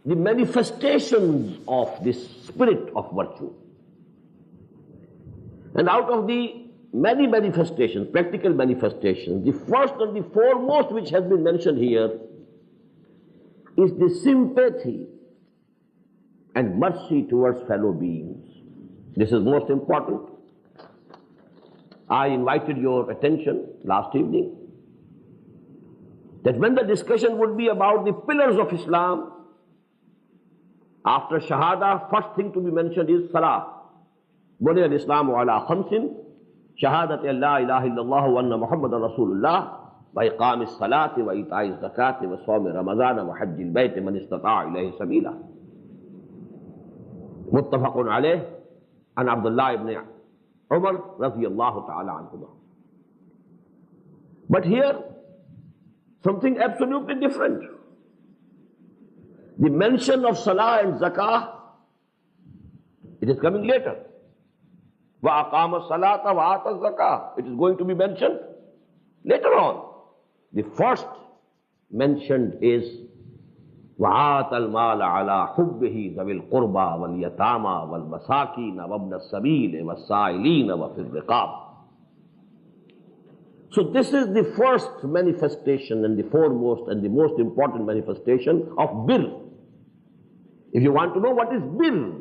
the manifestations of this spirit of virtue. And out of the many manifestations, practical manifestations, the first and the foremost which has been mentioned here is the sympathy and mercy towards fellow beings. This is most important. I invited your attention last evening that when the discussion would be about the pillars of Islam, after Shahada, first thing to be mentioned is Salah. Buni al-Islamu ala khamsin, Shahadat la ilaha illallah wa anna Muhammadan Rasulullah, wa iqamis salati wa ita'iz zakati wa sawmi Ramadana wa hajjil bayti man istata'a ilayhi sabila. Muttafaqun alayh an Abdullah ibn Umar radiyallahu ta'ala anhuma. But here, something absolutely different. The mention of Salah and Zakah, it is coming later. Wa aqama salata wa ata zakah. It is going to be mentioned later on. The first mentioned is وَعَاتَ الْمَالَ عَلَى حُبِّهِ ذَوِي الْقُرْبَى وَالْيَتَامَى وَالْمَسَاكِينَ وَابْنَ السَّبِيلِ وَالسَّائِلِينَ وَفِي الرِّقَابِ. So this is the first manifestation and the foremost and the most important manifestation of birr. If you want to know what is birr,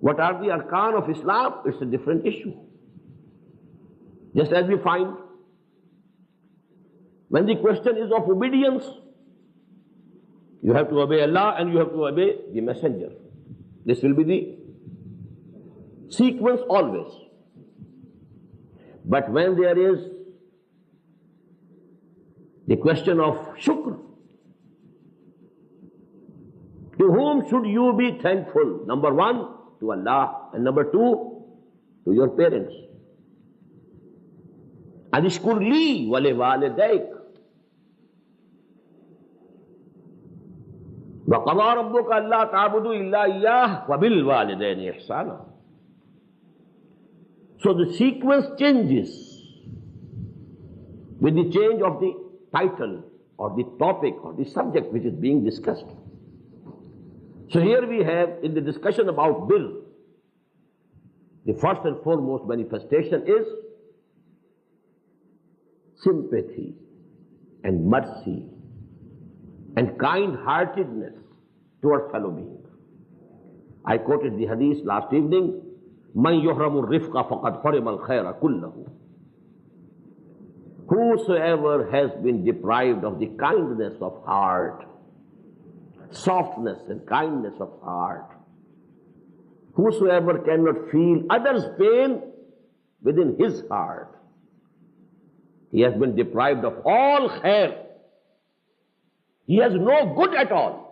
what are the arkan of Islam, it's a different issue. Just as we find, when the question is of obedience, you have to obey Allah and you have to obey the Messenger. This will be the sequence always. But when there is the question of shukr, to whom should you be thankful? Number one, to Allah, and number two, to your parents. Anishkur li wa li walidayk. Wa qada rabbuka alla ta'budu illa iyyah wa bil walidayni ihsana. So the sequence changes with the change of the title or the topic or the subject which is being discussed. So here we have, in the discussion about birr, the first and foremost manifestation is sympathy and mercy and kind-heartedness towards fellow beings. I quoted the hadith last evening, مَنْ يُحْرَمُ الرِّفْقَ فَقَدْ حُرِمَ الْخَيْرَ كُلَّهُ. Whosoever has been deprived of the kindness of heart, softness and kindness of heart, whosoever cannot feel others' pain within his heart, he has been deprived of all khair. He has no good at all.